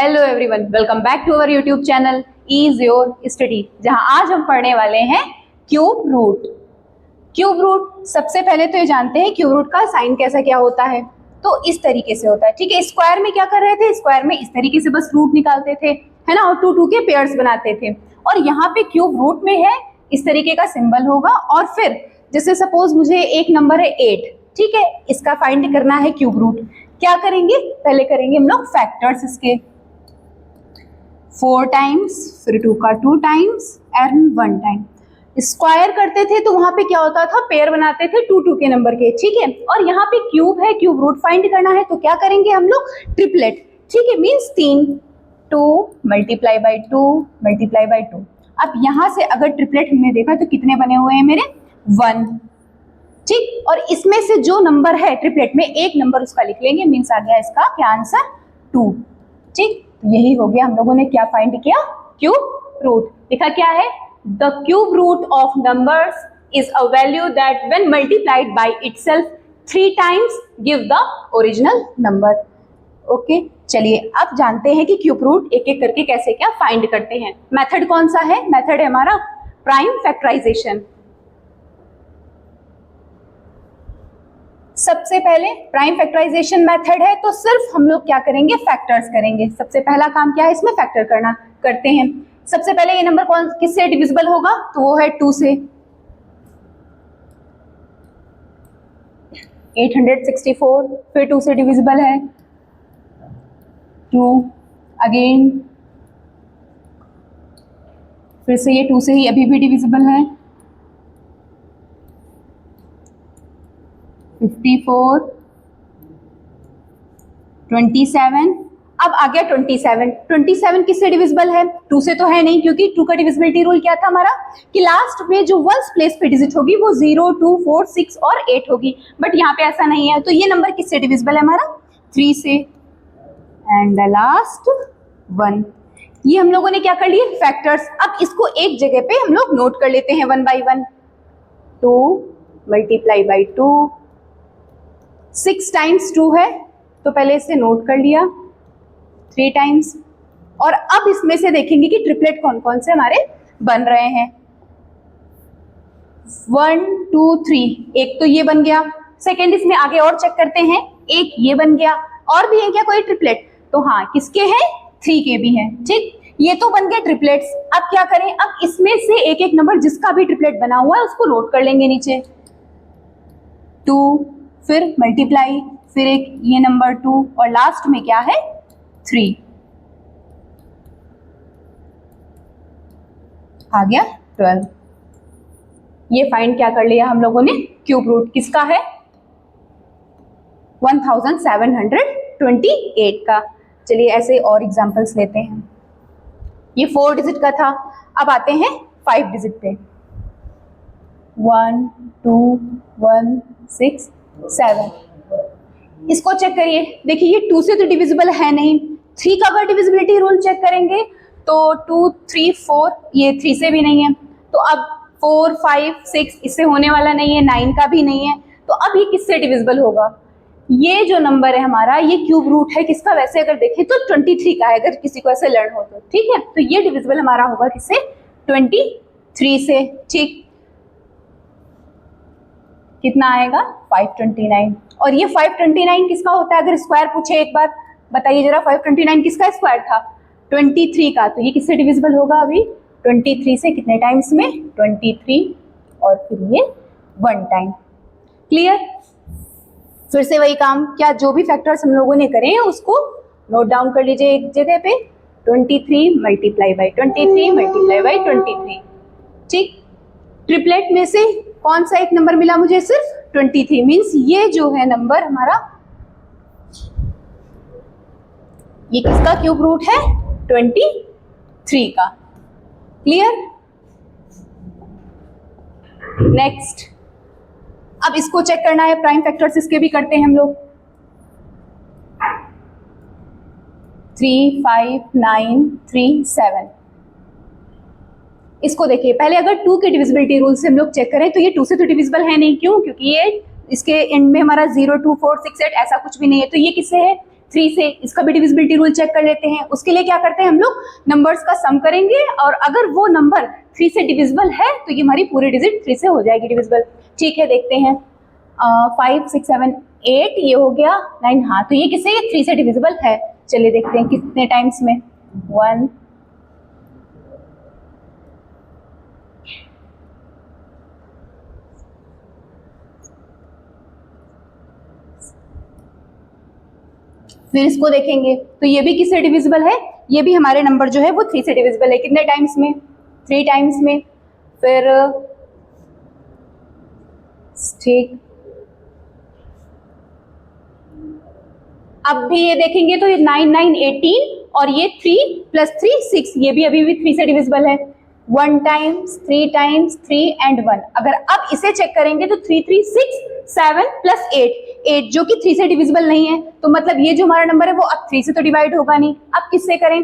Hello everyone, welcome back to our YouTube channel is your study, जहां आज हम पढ़ने वाले हैं क्यूब रूट। क्यूब रूट सबसे पहले तो ये जानते हैं क्यूब रूट का साइन कैसा क्या होता है। तो इस तरीके से होता है, ठीक है। स्क्वायर में क्या कर रहे थे, स्क्वायर में इस तरीके से बस रूट निकालते थे, है ना, और टू टू के पेयर्स बनाते थे। और यहाँ पे क्यूब रूट में है इस तरीके का सिंबल होगा। और फिर जैसे सपोज मुझे एक नंबर है 8, ठीक है, इसका फाइंड करना है क्यूब रूट। क्या करेंगे, पहले करेंगे हम लोग फैक्टर्स इसके 4 टाइम्स, फिर 2 का 2 टाइम्स एंड 1 टाइम। स्क्वायर करते थे तो वहां पे क्या होता था, पेयर बनाते थे 2 2 के नंबर के, ठीक है। और यहाँ पे क्यूब है, क्यूब रूट फाइंड करना है तो क्या करेंगे हम लोग, ट्रिपलेट, ठीक है। Means 3, 2 multiply by 2 multiply by 2। अब यहाँ से अगर ट्रिपलेट हमने देखा तो कितने बने हुए हैं मेरे, 1, ठीक। और इसमें से जो नंबर है ट्रिपलेट में एक नंबर उसका लिख लेंगे, मीन्स आ गया इसका क्या आंसर, 2, ठीक। यही हो गया, हम लोगों ने क्या फाइंड किया, क्यूब रूट। लिखा क्या है, the cube root of numbers is a value that when multiplied by itself 3 times give the original number. Okay, चलिए अब जानते हैं कि क्यूब रूट एक एक करके कैसे क्या फाइंड करते हैं। मेथड कौन सा है, मेथड है हमारा प्राइम फैक्टराइजेशन। सबसे पहले प्राइम फैक्टराइजेशन मेथड है तो सिर्फ हम लोग क्या करेंगे, फैक्टर्स करेंगे। सबसे पहला काम क्या है इसमें, फैक्टर करना करते हैं। सबसे पहले ये नंबर कौन किससे डिविजिबल होगा, तो वो है 2 से। 864 फिर 2 से डिविजिबल है, 2 अगेन, फिर से ये 2 से ही अभी भी डिविजिबल है, 54, 27। अब आ गया 27। 27 किससे डिविजिबल है, 2 से तो है नहीं, क्योंकि 2 का डिविजिबिलिटी रूल क्या था हमारा कि लास्ट में जो वंस प्लेस पे डिजिट होगी वो 0, 2, 4, 6 और 8 होगी। बट यहाँ पे ऐसा नहीं है, तो ये नंबर किससे डिविजिबल है हमारा, 3 से। And the last 1। ये हम लोगों ने क्या कर लिए, फैक्टर्स। अब इसको एक जगह पे हम लोग नोट कर लेते हैं 1 बाई 1। 2 मल्टीप्लाई बाई 2, 6 टाइम्स 2 है तो पहले इसे नोट कर लिया, 3 टाइम्स। और अब इसमें से देखेंगे कि ट्रिपलेट कौन कौन से हमारे बन रहे हैं। 1, 2, 3, एक तो ये बन गया। सेकेंड इसमें आगे और चेक करते हैं, एक ये बन गया। और भी है क्या कोई ट्रिपलेट, तो हाँ, किसके हैं, 3 के भी हैं, ठीक। ये तो बन गए ट्रिपलेट्स। अब क्या करें, अब इसमें से एक एक नंबर जिसका भी ट्रिपलेट बना हुआ है उसको नोट कर लेंगे नीचे। 2, फिर मल्टीप्लाई, फिर एक ये नंबर 2 और लास्ट में क्या है, 3। आ गया 12। ये फाइंड क्या कर लिया हम लोगों ने, क्यूब रूट किसका है, 1728 का। चलिए ऐसे और एग्जांपल्स लेते हैं। ये 4 डिजिट का था, अब आते हैं 5 डिजिट पे। 1, 2, 1, 6, 7। इसको चेक करिए, देखिए ये 2 से तो डिविजिबल है नहीं। 3 का अगर डिविजिबिलिटी रूल चेक करेंगे तो 2, 3, 4, ये 3 से भी नहीं है। तो अब 4, 5, 6 इससे होने वाला नहीं है, 9 का भी नहीं है। तो अब ये किससे डिविजिबल होगा, ये जो नंबर है हमारा ये क्यूब रूट है किसका, वैसे अगर देखें तो 23 का है, अगर किसी को ऐसे लर्न हो तो, ठीक है। तो ये डिविजिबल हमारा होगा किससे, 23 से, ठीक। कितना आएगा, 529। और ये 529 किसका होता है, अगर स्क्वायर पूछे एक बार, बताइए जरा 529 किसका स्क्वायर था, 23 का। तो ये किससे डिविजिबल होगा अभी, 23 से कितने टाइम्स में, 23 और फिर ये 1 टाइम। क्लियर। फिर से वही काम, क्या जो भी फैक्टर्स हम लोगों ने करे हैं उसको नोट डाउन कर लीजिए एक जगह पे। 23 मल्टीप्लाई बाई 23 मल्टीप्लाई बाई 23, ठीक। ट्रिपलेट में से कौन सा एक नंबर मिला मुझे, सिर्फ 23। मीन्स ये जो है नंबर हमारा, ये किसका क्यूब रूट है, 23 का। क्लियर। नेक्स्ट, अब इसको चेक करना है, प्राइम फैक्टर्स इसके भी करते हैं हम लोग। 3, 5, 9, 3, 7। इसको देखिए, पहले अगर 2 के डिविजिबिलिटी रूल से हम लोग चेक करें तो ये 2 से तो डिविजिबल है नहीं, क्यों, क्योंकि ये इसके एंड में हमारा 0, 2, 4, 6, 8 ऐसा कुछ भी नहीं है। तो ये किससे है, 3 से, इसका भी डिविजिबिलिटी रूल चेक कर लेते हैं। उसके लिए क्या करते हैं हम लोग, नंबर्स का सम करेंगे और अगर वो नंबर 3 से डिविजिबल है तो ये हमारी पूरी डिजिट 3 से हो जाएगी डिविजिबल। ठीक है, देखते हैं 5 6 7 8 ये हो गया 9, हाँ तो ये किससे, ये 3 से डिविजिबल है। चलिए देखते हैं कितने टाइम्स में, 1 फिर इसको देखेंगे तो ये भी किससे डिविजिबल है, ये भी हमारे नंबर जो है वो 3 से डिविजिबल है। कितने टाइम्स में, 3 टाइम्स में। फिर ठीक, अब भी ये देखेंगे तो ये 9 9 18 और ये 3 + 3 6, ये भी अभी भी 3 से डिविजिबल है। 1 टाइम्स 3 टाइम्स 3 एंड 1। अगर अब इसे चेक करेंगे तो 3 3 6 7 + 8 जो कि 3 से डिविजिबल नहीं है, तो मतलब ये जो हमारा नंबर है वो अब 3 से तो डिवाइड होगा नहीं। अब किससे करें,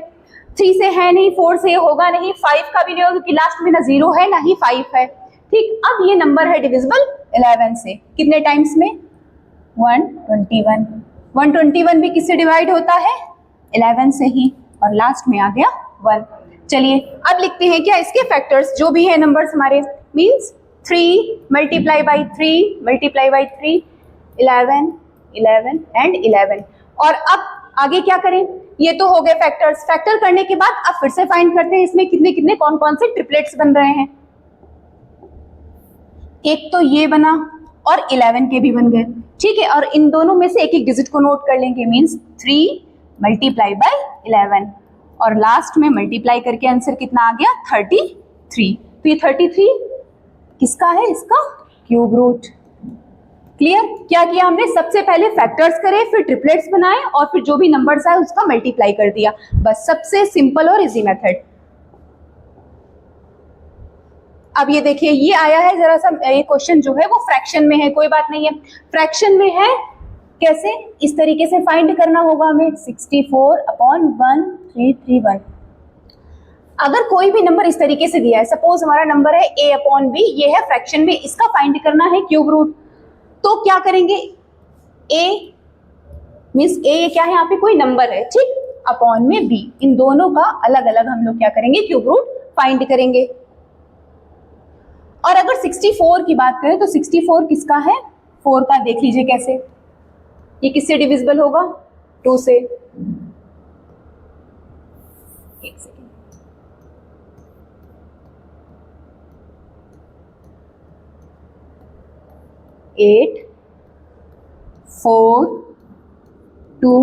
3 से है नहीं, 4 से होगा नहीं, 5 का भी नहीं होगा क्योंकि लास्ट में ना 0 है ना ही 5 है। ठीक, अब ये नंबर है डिविजिबल 11 से। कितने टाइम्स में, 121। 121 भी किससे डिवाइड होता है, 11 से ही, और लास्ट में आ गया 1। चलिए अब लिखते हैं क्या इसके फैक्टर्स, जो भी है नंबर्स हमारे, मींस 3 × 3 × 3 11 11 एंड 11। और अब आगे क्या करें, ये तो हो गए फैक्टर्स। फैक्टर करने के बाद अब फिर से फाइंड करते हैं इसमें कितने कितने कौन कौन से ट्रिपलेट्स बन रहे हैं। एक तो ये बना और 11 के भी बन गए। ठीक है, और इन दोनों में से एक एक डिजिट को नोट कर लेंगे, मींस 3 × 11 और लास्ट में मल्टीप्लाई करके आंसर कितना आ गया, 33। तो ये 33 किसका है, इसका क्यूब रूट। क्लियर, क्या किया हमने, सबसे पहले फैक्टर्स करे, फिर ट्रिपलेट्स बनाए और फिर जो भी नंबर्स आए उसका मल्टीप्लाई कर दिया। बस सबसे सिंपल और इजी मेथड। अब ये देखिए, ये आया है जरा सा, ये क्वेश्चन जो है वो फ्रैक्शन में है, कोई बात नहीं है, फ्रैक्शन में है, कैसे, इस तरीके से फाइंड करना होगा हमें, 64/1331। अगर कोई भी नंबर इस तरीके से दिया है, सपोज हमारा नंबर है a/b, ये है फ्रैक्शन में, इसका फाइंड करना है क्यूब रूट, तो क्या करेंगे, a मीन्स a क्या है, यहाँ पे कोई नंबर है, ठीक, अपॉन में b, इन दोनों का अलग अलग हम लोग क्या करेंगे, क्यूब रूट फाइंड करेंगे। और अगर 64 की बात करें तो 64 किसका है, 4 का, देख लीजिए कैसे, ये किससे डिविजिबल होगा, 2 से। एक सेकेंड, 8 4 2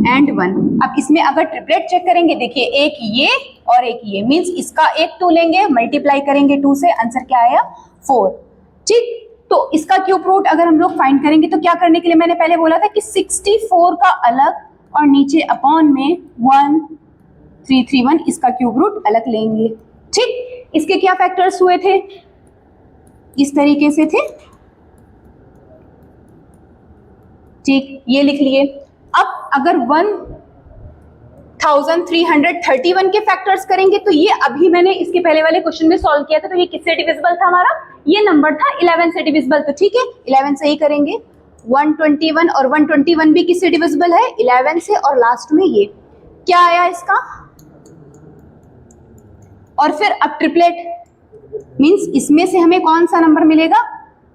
एंड 1। अब इसमें अगर ट्रिपलेट चेक करेंगे, देखिए एक ये और एक ये, मींस इसका एक 2 लेंगे, मल्टीप्लाई करेंगे 2 से, आंसर क्या आया, 4। ठीक, तो इसका क्यूब रूट अगर हम लोग फाइंड करेंगे तो क्या करने के लिए, मैंने पहले बोला था कि 64 का अलग और नीचे अपॉन में 1331, इसका क्यूब रूट अलग लेंगे। ठीक, इसके क्या फैक्टर्स हुए थे, इस तरीके से थे। ठीक, ये लिख लिए। अब अगर 1331 के फैक्टर्स करेंगे तो ये अभी मैंने इसके पहले वाले क्वेश्चन में सॉल्व किया था, तो ये किससे डिविजिबल था हमारा, ये नंबर था 11 से डिविजिबल, तो ठीक है 11 से ही करेंगे। 121 और 121 भी किससे डिविजिबल है, 11 से, और लास्ट में ये क्या आया इसका। और फिर अब ट्रिपलेट, मींस इसमें से हमें कौन सा नंबर मिलेगा,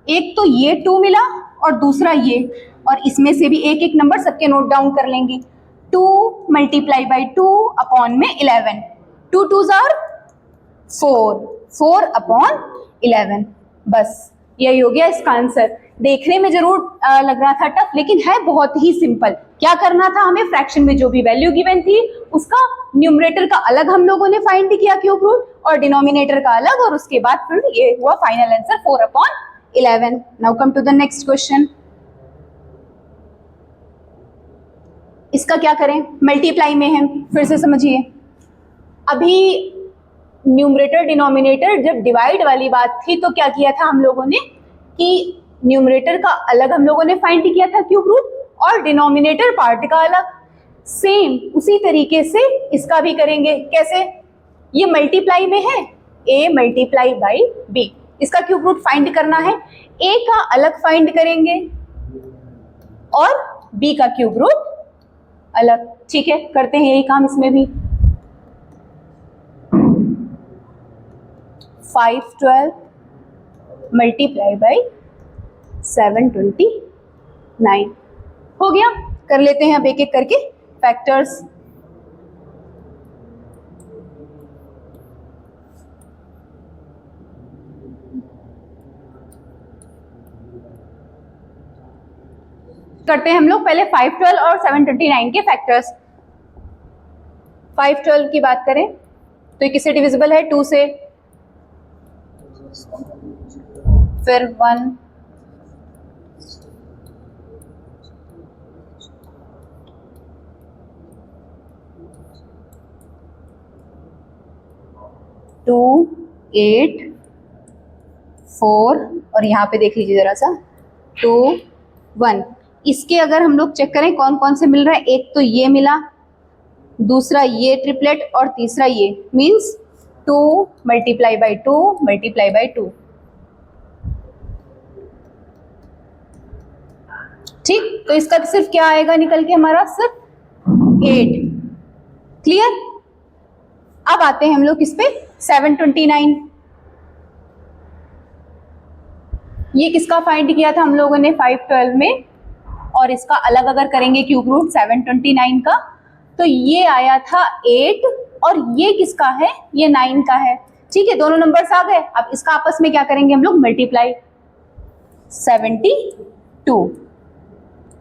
एक तो ये 2 मिला और दूसरा ये, और इसमें से भी एक एक नंबर सबके नोट डाउन कर लेंगे। 2 × 2 अपॉन में 11, 2 2s are 4, 4 अपॉन 11। बस यही हो गया इसका आंसर। देखने में जरूर लग रहा था टफ, लेकिन है बहुत ही सिंपल। क्या करना था हमें, फ्रैक्शन में जो भी वैल्यू गिवन थी उसका न्यूमरेटर का अलग हम लोगों ने फाइंड किया क्यूब रूट, और डिनोमिनेटर का अलग, और उसके बाद फिर ये हुआ final answer 4/11। Now come to the next question. इसका क्या करें, मल्टीप्लाई में है, फिर से समझिए। अभी न्यूमरेटर डिनोमिनेटर जब डिवाइड वाली बात थी तो क्या किया था हम लोगों ने कि न्यूमरेटर का अलग हम लोगों ने फाइंड किया था क्यूब रूट, और डिनोमिनेटर पार्ट का अलग। सेम उसी तरीके से इसका भी करेंगे। कैसे, ये मल्टीप्लाई में है, a × b, इसका क्यूब रूट फाइंड करना है, a का अलग फाइंड करेंगे और b का क्यूब रूट अलग। ठीक है, करते हैं यही काम इसमें भी। 512 मल्टीप्लाई बाई 729 हो गया। कर लेते हैं अब एक एक करके फैक्टर्स। करते हैं हम लोग पहले 512 और 729 के फैक्टर्स। 512 की बात करें तो ये किससे डिविजिबल है? 2 से, फिर 1, टू, 8, 4 और यहाँ पे देख लीजिए जरा सा 2, 1। इसके अगर हम लोग चेक करें कौन कौन से मिल रहा है, एक तो ये मिला, दूसरा ये ट्रिपलेट और तीसरा ये, means 2 multiply by 2 multiply by 2। ठीक, तो इसका सिर्फ क्या आएगा निकल के हमारा? सिर्फ 8। क्लियर? अब आते हैं हम लोग किस पे? 729। ये किसका फाइंड किया था हम लोगों ने 512 में, और इसका अलग अगर करेंगे क्यूब रूट 729 का, तो ये आया था 8 और ये किसका है? ये 9 का है। ठीक है, दोनों नंबर्स आ गए। अब इसका आपस में क्या करेंगे हम लोग? मल्टीप्लाई। 72,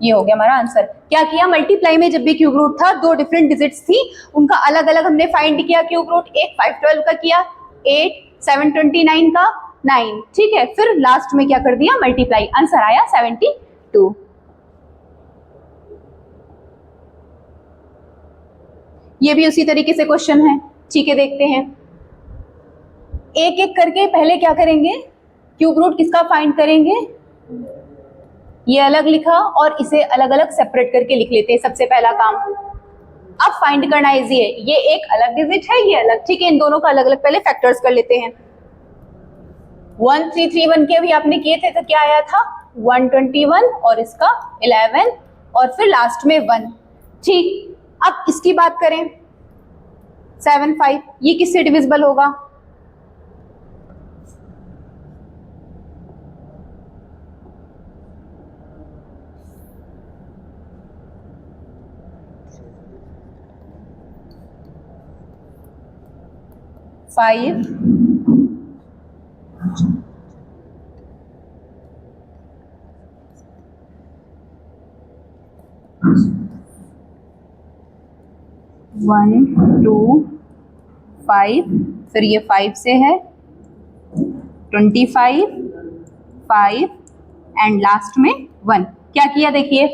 ये हो गया हमारा आंसर। क्या किया? मल्टीप्लाई में जब भी क्यूब रूट था, दो डिफरेंट डिजिट्स थी, उनका अलग अलग हमने फाइंड किया क्यूब रूट। एक 512 का किया 8, 729 का 9। ठीक है, फिर लास्ट में क्या कर दिया? मल्टीप्लाई। आंसर आया 72। ये भी उसी तरीके से क्वेश्चन है। ठीक है, देखते हैं एक एक करके। पहले क्या करेंगे? क्यूब रूट किसका फाइंड करेंगे? ये अलग लिखा और इसे अलग अलग सेपरेट करके लिख लेते हैं, सबसे पहला काम। अब फाइंड करना इजी है, ये एक अलग डिजिट है, ये अलग। ठीक है, इन दोनों का अलग अलग पहले फैक्टर्स कर लेते हैं। 1331 के भी आपने किए थे, तो क्या आया था? 121 और इसका 11 और फिर लास्ट में 1। ठीक, अब इसकी बात करें 75, ये किससे डिविजिबल होगा? फाइव, 1, 2, 5, फिर ये 5 से है 25, 5 एंड लास्ट में 1। क्या किया देखिए,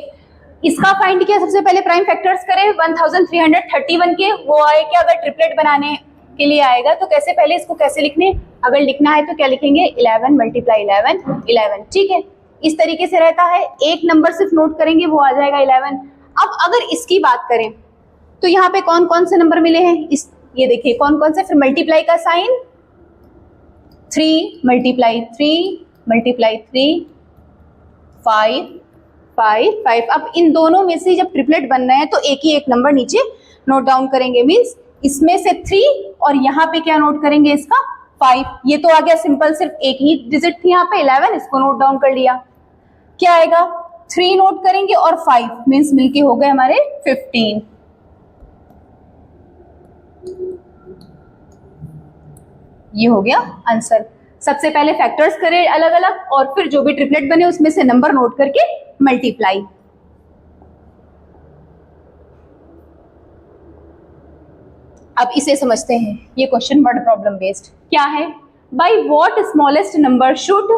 इसका फाइंड किया। सबसे पहले प्राइम फैक्टर्स करें 1331 के, वो आए क्या? अगर ट्रिपलेट बनाने के लिए आएगा तो कैसे, पहले इसको कैसे लिखने? अगर लिखना है तो क्या लिखेंगे? 11 मल्टीप्लाई 11, 11। ठीक है, इस तरीके से रहता है। एक नंबर सिर्फ नोट करेंगे, वो आ जाएगा 11। अब अगर इसकी बात करें तो यहाँ पे कौन कौन से नंबर मिले हैं? ये देखिए कौन कौन से। फिर मल्टीप्लाई का साइन, 3 मल्टीप्लाई 3 मल्टीप्लाई 3, 5, 5, 5। अब इन दोनों में से जब ट्रिपलेट बन रहे हैं तो एक ही एक नंबर नीचे नोट डाउन करेंगे, मीन्स इसमें से 3 और यहाँ पे क्या नोट करेंगे? इसका 5। ये तो आ गया सिंपल, सिर्फ एक ही डिजिट थी यहाँ पे 11, इसको नोट डाउन कर लिया। क्या आएगा? 3 नोट करेंगे और 5, मीन्स मिलके हो गए हमारे 15। ये हो गया आंसर। सबसे पहले फैक्टर्स करें अलग अलग और फिर जो भी ट्रिपलेट बने उसमें से नंबर नोट करके मल्टीप्लाई। अब इसे समझते हैं, ये क्वेश्चन वर्ड प्रॉब्लम बेस्ड। क्या है? By what smallest number should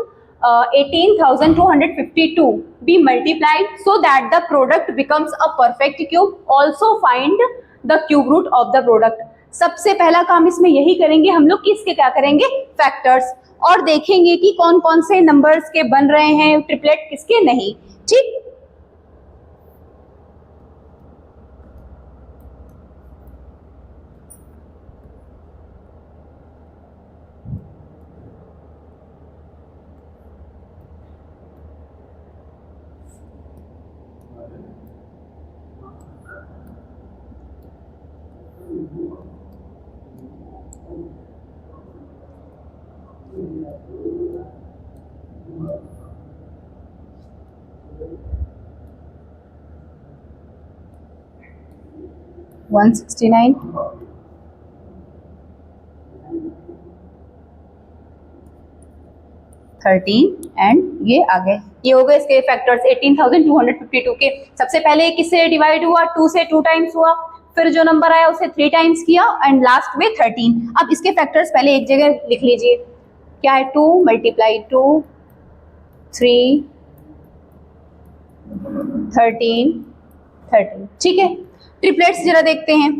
18,252 be multiplied so that the product becomes a perfect cube? Also find the cube root of the product. सबसे पहला काम इसमें यही करेंगे हम लोग कि इसके क्या करेंगे? फैक्टर्स, और देखेंगे कि कौन कौन से नंबर्स के बन रहे हैं ट्रिपलेट, किसके नहीं। ठीक, $169 13 एंड ये आ गए, ये हो गए इसके फैक्टर्स 18,252 के। सबसे पहले किससे डिवाइड हुआ, 2 से 2 टाइम्स हुआ, फिर जो नंबर आया उसे 3 टाइम्स किया एंड लास्ट में 13। अब इसके फैक्टर्स पहले एक जगह लिख लीजिए, क्या है 2 मल्टीप्लाई 2 3 13 13, ठीक है। ट्रिपलेट्स जरा देखते हैं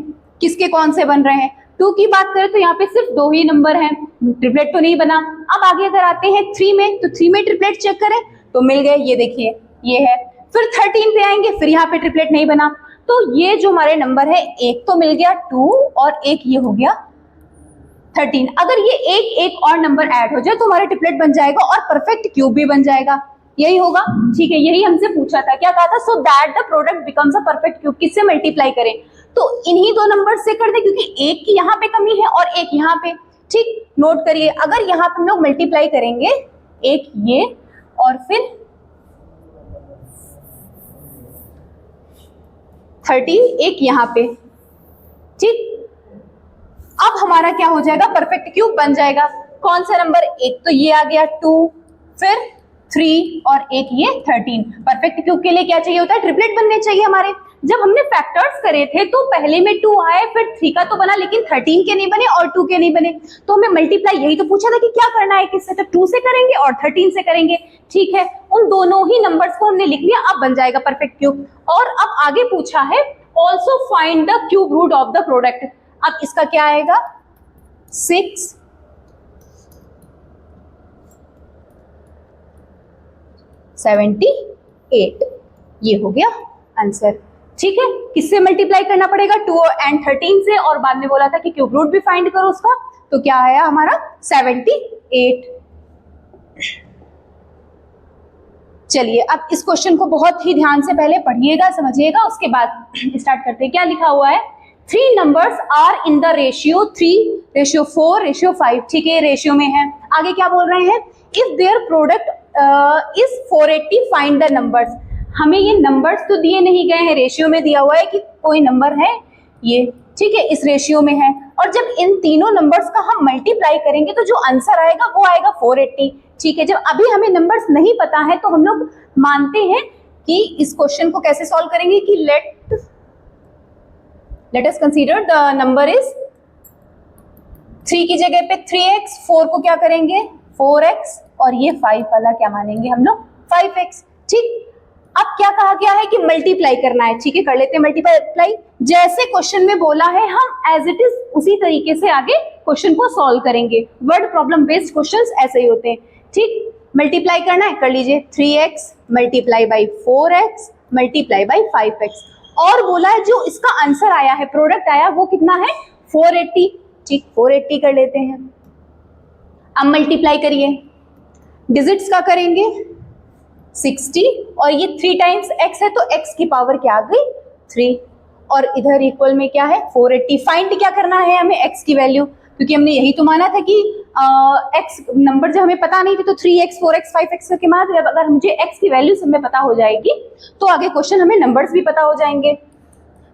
किसके कौन से बन रहे हैं। 2 की बात करें तो यहाँ पे सिर्फ 2 ही नंबर हैं, ट्रिपलेट तो नहीं बना। अब आगे अगर आते हैं 3 में, तो 3 में ट्रिपलेट चेक करें तो मिल गए, ये देखिए ये है। फिर 13 पे आएंगे, फिर यहाँ पे ट्रिपलेट नहीं बना, तो ये जो हमारे नंबर है एक तो मिल गया 2 और एक ये हो गया 13। अगर ये एक और नंबर ऐड हो जाए तो हमारा ट्रिपलेट बन जाएगा और परफेक्ट क्यूब भी बन जाएगा, यही होगा, ठीक है। यही हमसे पूछा था, क्या कहा था, so that the product becomes a perfect cube, किससे मल्टीप्लाई करें, तो इन्हीं दो नंबर से कर दे, क्योंकि एक की यहाँ पे कमी है और एक यहाँ पे, ठीक। नोट करिए, अगर यहाँ पे हम लोग मल्टीप्लाई करेंगे एक ये और फिर 13 एक यहाँ पे, ठीक। अब हमारा क्या हो जाएगा, परफेक्ट क्यूब बन जाएगा। कौन सा नंबर, एक तो ये आ गया 2, फिर 3 और एक ये 13। परफेक्ट क्यूब के लिए क्या चाहिए होता है, ट्रिपलेट बनने चाहिए हमारे। जब हमने फैक्टर्स करे थे तो पहले में 2 आए, फिर 3 का तो बना, लेकिन 13 के नहीं बने और 2 के नहीं बने, तो हमें मल्टीप्लाई, यही तो पूछा था कि क्या करना है, किससे, तो 2 से करेंगे और 13 से करेंगे, ठीक है। उन दोनों ही नंबर्स को हमने लिख लिया, अब बन जाएगा परफेक्ट क्यूब। और अब आगे पूछा है also find the cube root of the product. अब इसका क्या आएगा, 6 78, ये हो गया आंसर, ठीक है। किससे मल्टीप्लाई करना पड़ेगा, 2 एंड 13 से, और बाद में बोला था कि क्यूब रूट भी फाइंड करो उसका, तो क्या आया हमारा 78। चलिए अब इस क्वेश्चन को बहुत ही ध्यान से पहले पढ़िएगा, समझिएगा, उसके बाद स्टार्ट करते हैं। क्या लिखा हुआ है, 3 numbers are in the ratio 3:4:5, ठीक है, रेशियो में है। आगे क्या बोल रहे हैं, if their product is 480 find the numbers। हमें ये नंबर्स तो दिए नहीं गए हैं, रेशियो में दिया हुआ है कि कोई नंबर है ये, ठीक है, इस रेशियो में है। और जब इन तीनों नंबर्स का हम मल्टीप्लाई करेंगे तो जो आंसर आएगा वो आएगा 480, ठीक है। जब अभी हमें नंबर्स नहीं पता है तो हम लोग मानते हैं कि इस क्वेश्चन को कैसे सॉल्व करेंगे कि let us consider the number is 3 की जगह पे 3x, 4 को क्या करेंगे 4x, और ये 5 वाला क्या मानेंगे हम लोग 5x, ठीक। अब क्या कहा गया है कि मल्टीप्लाई करना है, ठीक है, कर लेते हैं मल्टीप्लाई। जैसे क्वेश्चन में बोला है हम एज इट इज उसी तरीके से आगे क्वेश्चन को सॉल्व करेंगे। वर्ड प्रॉब्लम बेस्ड क्वेश्चंस ऐसे ही होते हैं, ठीक। मल्टीप्लाई करना है, कर लीजिए, 3x multiply by 4x multiply by 5x, और बोला है जो इसका आंसर आया है, प्रोडक्ट आया, वो कितना है 480, ठीक, 480 कर लेते हैं। अब मल्टीप्लाई करिए, डिजिट्स का करेंगे 60, और ये 3 टाइम्स x है तो x की पावर क्या आ गई 3, और इधर इक्वल में क्या है 480। फाइंड क्या करना है हमें, x की वैल्यू, क्योंकि हमने यही तो माना था कि x नंबर जब हमें पता नहीं थे तो 3x 4x 5x के बाद अगर मुझे x की वैल्यू सब में पता हो जाएगी तो आगे क्वेश्चन हमें नंबर्स भी पता हो जाएंगे।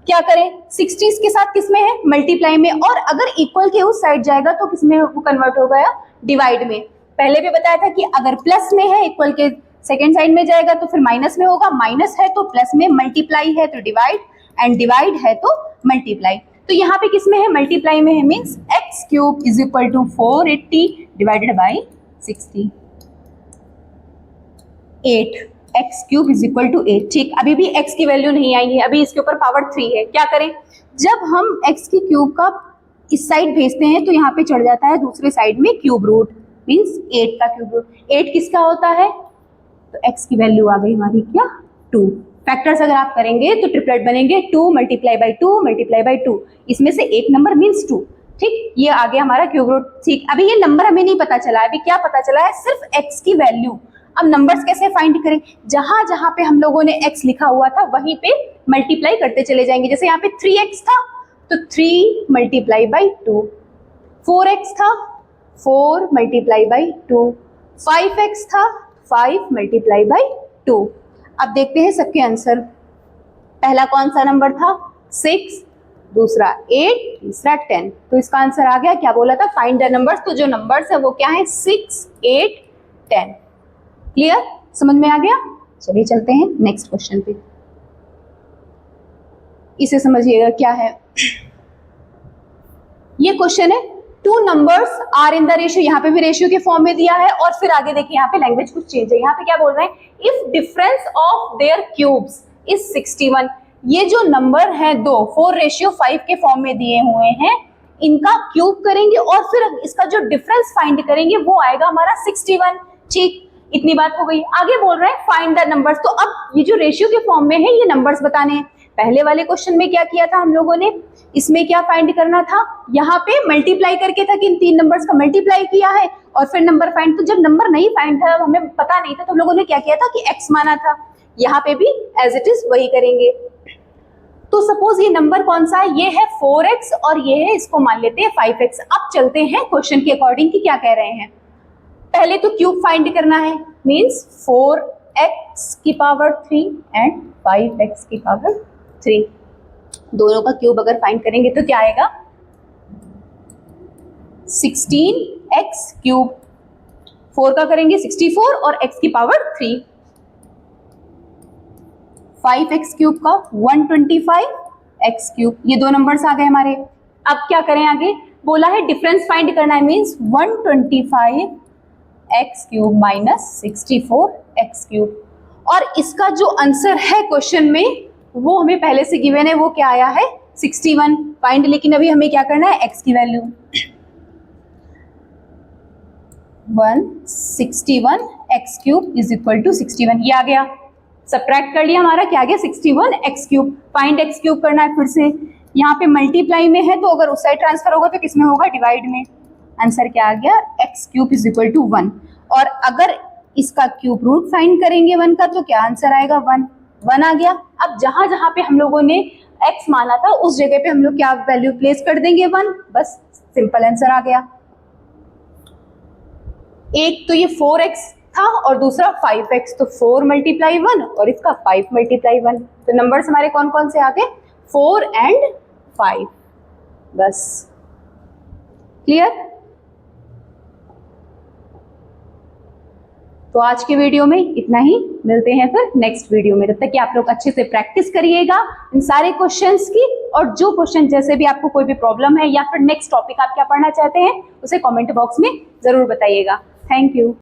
क्या करें, 60 के साथ किस में है मल्टीप्लाई में, और अगर इक्वल के उस साइड जाएगा तो किस में वो कन्वर्ट हो गया डिवाइड में। पहले भी बताया था कि अगर प्लस में है इक्वल के सेकेंड साइड में जाएगा तो फिर माइनस में होगा, माइनस है तो प्लस में, मल्टीप्लाई है तो डिवाइड, एंड डिवाइड है तो मल्टीप्लाई। तो यहाँ पे किस में है मल्टीप्लाई में है, means X cube is equal to 480 divided by 60, 8, X cube is equal to 8, ठीक। अभी भी एक्स की वैल्यू नहीं आई है, अभी इसके ऊपर पावर 3 है। क्या करें, जब हम एक्स की क्यूब का इस साइड भेजते हैं तो यहाँ पे चढ़ जाता है दूसरे साइड में क्यूब रूट, मीन्स 8 का क्यूब रूट। 8 किसका होता है, तो x की वैल्यू आ गई हमारी क्या 2। फैक्टर्स अगर आप करेंगे तो ट्रिपलेट बनेंगे 2 मल्टीप्लाई बाई 2 मल्टीप्लाई बाई 2, इसमें से एक नंबर मीन्स 2, ठीक। ये आ गया हमारा क्यूब रूट, ठीक। अभी ये नंबर हमें नहीं पता चला, अभी क्या पता चला है सिर्फ x की वैल्यू। अब नंबर्स कैसे फाइंड करें, जहां जहां पे हम लोगों ने x लिखा हुआ था वहीं पे मल्टीप्लाई करते चले जाएंगे। जैसे यहाँ पे 3x था तो 3 मल्टीप्लाई बाई 2, 4x था 4 मल्टीप्लाई बाई 2, 5x था 5 मल्टीप्लाई बाई 2। अब देखते हैं सबके आंसर। पहला कौन सा नंबर था 6, दूसरा 8, तीसरा 10। तो इसका आंसर आ गया, क्या बोला था, फाइंड द नंबर्स। तो जो नंबर्स है वो क्या है 6, 8, 10। क्लियर, समझ में आ गया। चलिए चलते हैं नेक्स्ट क्वेश्चन पे। इसे समझिएगा क्या है। ये क्वेश्चन है, 2 numbers are in the ratio, यहाँ पे भी रेशियो के फॉर्म में दिया है और फिर आगे देखिए यहाँ पे लैंग्वेज कुछ चेंज है। यहाँ पे क्या बोल रहे हैं, if difference of their cubes is 61। ये जो नंबर है 2 4:5 के फॉर्म में दिए हुए हैं, इनका क्यूब करेंगे और फिर इसका जो डिफरेंस फाइंड करेंगे वो आएगा हमारा 61। ठीक, इतनी बात हो गई। आगे बोल रहे हैं फाइंड द नंबर्स। तो अब ये जो रेशियो के फॉर्म में है ये नंबर्स बताने हैं। पहले वाले क्वेश्चन में क्या किया था हम लोगों ने, इसमें क्या फाइंड करना था, यहाँ पे मल्टीप्लाई करके था कि इन 3 नंबर्स का मल्टीप्लाई किया है और फिर नंबर फाइंड। तो जब नंबर नहीं फाइंड था, हमें पता नहीं था, तो हम लोगों ने क्या किया था कि x माना था। यहाँ पे भी एज इट इज वही करेंगे। तो सपोज ये नंबर कौन सा है, ये है 4x और ये है, इसको मान लेते हैं 5x। अब चलते हैं क्वेश्चन के अकॉर्डिंग कि क्या कह रहे हैं। पहले तो क्यूब फाइंड करना है, मीन्स 4x की पावर 3 एंड 5x की पावर 3। दोनों का क्यूब अगर फाइंड करेंगे तो क्या आएगा 16x क्यूब। 4 का करेंगे 64 और x की पावर 3। 5x क्यूब का 125x क्यूब। ये 2 नंबर्स आ गए हमारे। अब क्या करें आगे, बोला है डिफरेंस फाइंड करना है, means 125x cube minus 64x cube. और इसका जो आंसर है क्वेश्चन में वो हमें पहले से गिवन है, वो क्या आया है 61 फाइंड। लेकिन अभी हमें क्या करना है, x की value 161x cube is equal to 61। ये आ गया, सबट्रैक्ट कर लिया, हमारा क्या आ गया 61x cube. Find x cube करना है फिर से। यहाँ पे मल्टीप्लाई में है तो अगर उस साइड ट्रांसफर होगा तो किसमें होगा, डिवाइड में। आंसर क्या आ गया, x cube is equal to 1। और अगर इसका क्यूब रूट फाइंड करेंगे 1 का तो क्या आंसर आएगा 1 आ गया। अब जहां जहां पे हम लोगों ने x माना था उस जगह पे हम लोग क्या वैल्यू प्लेस कर देंगे 1, बस सिंपल आंसर आ गया। एक तो ये 4x था और दूसरा 5x, तो 4 मल्टीप्लाई 1 और इसका 5 मल्टीप्लाई 1। तो नंबर्स हमारे कौन कौन से आ गए, 4 एंड 5। बस क्लियर। तो आज की वीडियो में इतना ही, मिलते हैं फिर नेक्स्ट वीडियो में। तब तक कि आप लोग अच्छे से प्रैक्टिस करिएगा इन सारे क्वेश्चंस की, और जो क्वेश्चन जैसे भी आपको कोई भी प्रॉब्लम है या फिर नेक्स्ट टॉपिक आप क्या पढ़ना चाहते हैं उसे कमेंट बॉक्स में जरूर बताइएगा। Thank you.